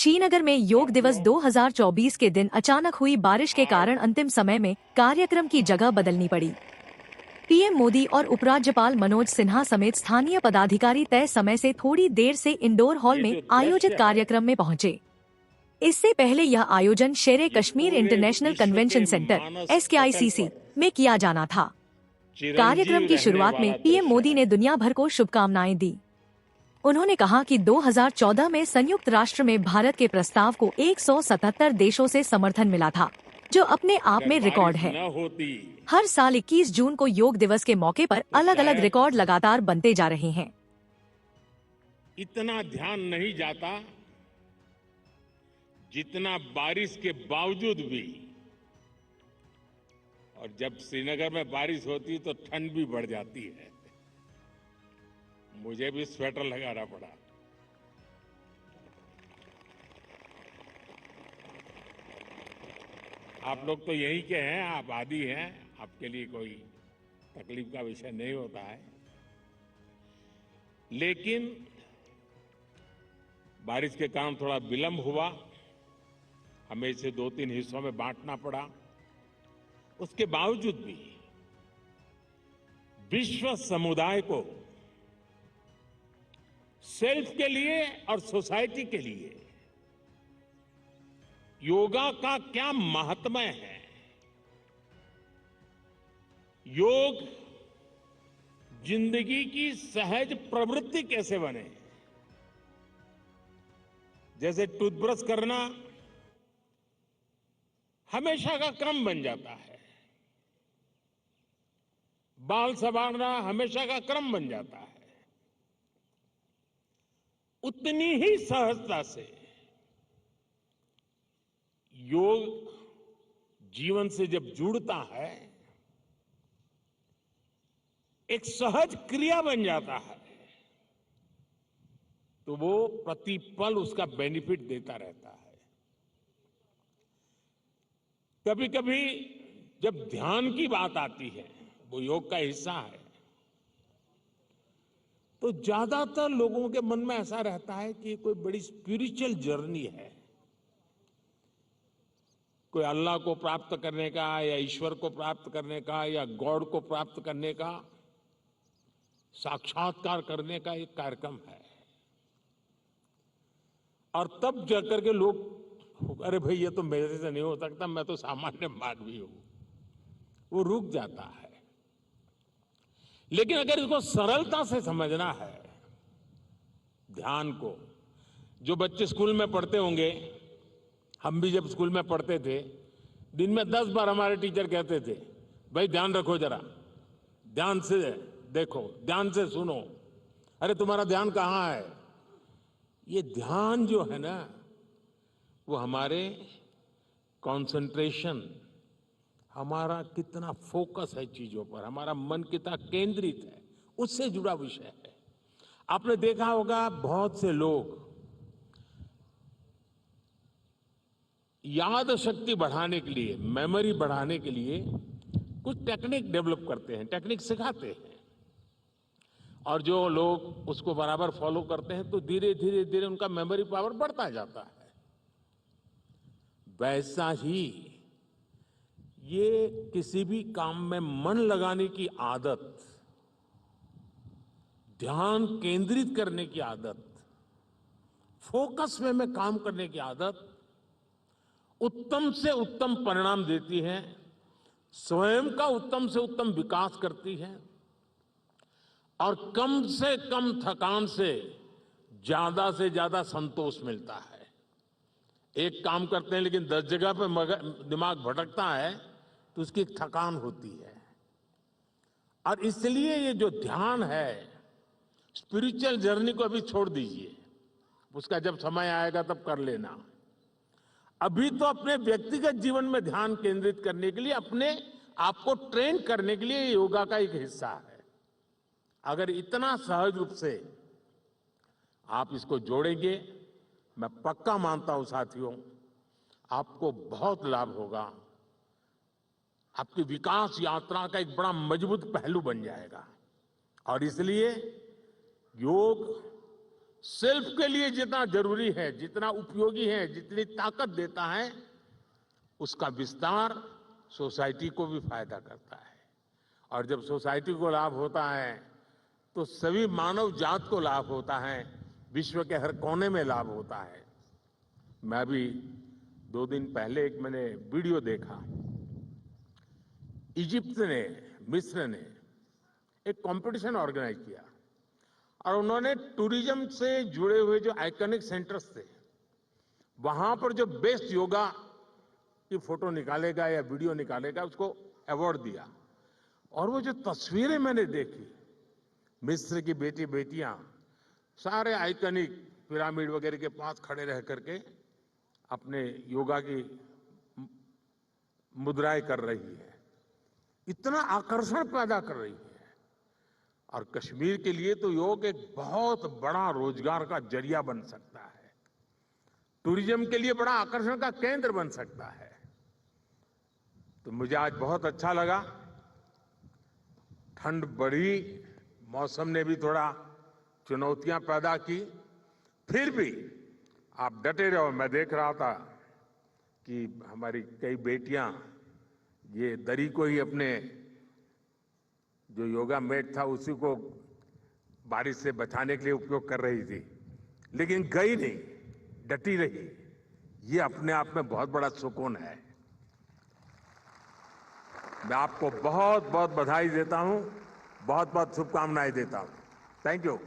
श्रीनगर में योग दिवस 2024 के दिन अचानक हुई बारिश के कारण अंतिम समय में कार्यक्रम की जगह बदलनी पड़ी। पीएम मोदी और उपराज्यपाल मनोज सिन्हा समेत स्थानीय पदाधिकारी तय समय से थोड़ी देर से इंडोर हॉल में आयोजित कार्यक्रम में पहुंचे। इससे पहले यह आयोजन शेरे Kashmir international convention centre SKICC में किया जाना था। कार्यक्रम की शुरुआत में पीएम मोदी ने दुनिया भर को शुभकामनाएं दी। उन्होंने कहा कि 2014 में संयुक्त राष्ट्र में भारत के प्रस्ताव को 177 देशों से समर्थन मिला था, जो अपने आप में रिकॉर्ड है। हर साल 21 जून को योग दिवस के मौके पर अलग अलग रिकॉर्ड लगातार बनते जा रहे हैं। इतना ध्यान नहीं जाता जितना बारिश के बावजूद भी, और जब श्रीनगर में बारिश होती तो ठंड भी बढ़ जाती है। मुझे भी स्वेटर लगाना पड़ा। आप लोग तो यही के हैं, आप आदी हैं, आपके लिए कोई तकलीफ का विषय नहीं होता है। लेकिन बारिश के कारण थोड़ा विलंब हुआ, हमें इसे 2-3 हिस्सों में बांटना पड़ा। उसके बावजूद भी विश्व समुदाय को सेल्फ के लिए और सोसाइटी के लिए योगा का क्या महात्म्य है, योग जिंदगी की सहज प्रवृत्ति कैसे बने। जैसे टूथब्रश करना हमेशा का क्रम बन जाता है, बाल संवारना हमेशा का क्रम बन जाता है, उतनी ही सहजता से योग जीवन से जब जुड़ता है, एक सहज क्रिया बन जाता है, तो वो प्रतिपल उसका बेनिफिट देता रहता है। कभी कभी जब ध्यान की बात आती है, वो योग का हिस्सा है, तो ज्यादातर लोगों के मन में ऐसा रहता है कि कोई बड़ी स्पिरिचुअल जर्नी है, कोई अल्लाह को प्राप्त करने का या ईश्वर को प्राप्त करने का या गॉड को प्राप्त करने का, साक्षात्कार करने का एक कार्यक्रम है। और तब जाकर के लोग, अरे भाई ये तो मेरे से नहीं हो सकता, मैं तो सामान्य मानवी हूं, वो रुक जाता है। लेकिन अगर इसको सरलता से समझना है, ध्यान को, जो बच्चे स्कूल में पढ़ते होंगे, हम भी जब स्कूल में पढ़ते थे, दिन में 10 बार हमारे टीचर कहते थे, भाई ध्यान रखो, जरा ध्यान से देखो, ध्यान से सुनो, अरे तुम्हारा ध्यान कहाँ है। ये ध्यान जो है ना, वो हमारे कंसंट्रेशन, हमारा कितना फोकस है चीजों पर, हमारा मन कितना केंद्रित है, उससे जुड़ा विषय है। आपने देखा होगा बहुत से लोग याद शक्ति बढ़ाने के लिए, मेमोरी बढ़ाने के लिए कुछ टेक्निक डेवलप करते हैं, टेक्निक सिखाते हैं, और जो लोग उसको बराबर फॉलो करते हैं तो धीरे धीरे धीरे उनका मेमोरी पावर बढ़ता जाता है। वैसा ही ये किसी भी काम में मन लगाने की आदत, ध्यान केंद्रित करने की आदत, फोकस में काम करने की आदत उत्तम से उत्तम परिणाम देती है, स्वयं का उत्तम से उत्तम विकास करती है, और कम से कम थकान से ज्यादा संतोष मिलता है। एक काम करते हैं लेकिन 10 जगह पे दिमाग भटकता है, तो उसकी एक थकान होती है। और इसलिए ये जो ध्यान है, स्पिरिचुअल जर्नी को अभी छोड़ दीजिए, उसका जब समय आएगा तब कर लेना। अभी तो अपने व्यक्तिगत जीवन में ध्यान केंद्रित करने के लिए, अपने आप को ट्रेन करने के लिए योगा का एक हिस्सा है। अगर इतना सहज रूप से आप इसको जोड़ेंगे, मैं पक्का मानता हूं साथियों, आपको बहुत लाभ होगा, आपकी विकास यात्रा का एक बड़ा मजबूत पहलू बन जाएगा। और इसलिए योग सेल्फ के लिए जितना जरूरी है, जितना उपयोगी है, जितनी ताकत देता है, उसका विस्तार सोसाइटी को भी फायदा करता है। और जब सोसाइटी को लाभ होता है तो सभी मानव जात को लाभ होता है, विश्व के हर कोने में लाभ होता है। मैं अभी 2 दिन पहले मैंने वीडियो देखा। इजिप्ट ने, मिस्र ने एक कंपटीशन ऑर्गेनाइज किया और उन्होंने टूरिज्म से जुड़े हुए जो आइकॉनिक सेंटर्स थे, वहां पर जो बेस्ट योगा की फोटो निकालेगा या वीडियो निकालेगा, उसको अवार्ड दिया। और वो जो तस्वीरें मैंने देखी, मिस्र की बेटी बेटियां सारे आइकॉनिक पिरामिड वगैरह के पास खड़े रह करके अपने योगा की मुद्राएं कर रही है, इतना आकर्षण पैदा कर रही है। और कश्मीर के लिए तो योग एक बहुत बड़ा रोजगार का जरिया बन सकता है, टूरिज्म के लिए बड़ा आकर्षण का केंद्र बन सकता है। तो मुझे आज बहुत अच्छा लगा। ठंड बढ़ी, मौसम ने भी थोड़ा चुनौतियां पैदा की, फिर भी आप डटे रहो। मैं देख रहा था कि हमारी कई बेटियां ये दरी को ही अपने जो योगा मैट था उसी को बारिश से बचाने के लिए उपयोग कर रही थी, लेकिन गई नहीं, डटी रही। ये अपने आप में बहुत बड़ा सुकून है। मैं आपको बहुत बहुत बधाई देता हूं, बहुत बहुत शुभकामनाएं देता हूं। Thank you.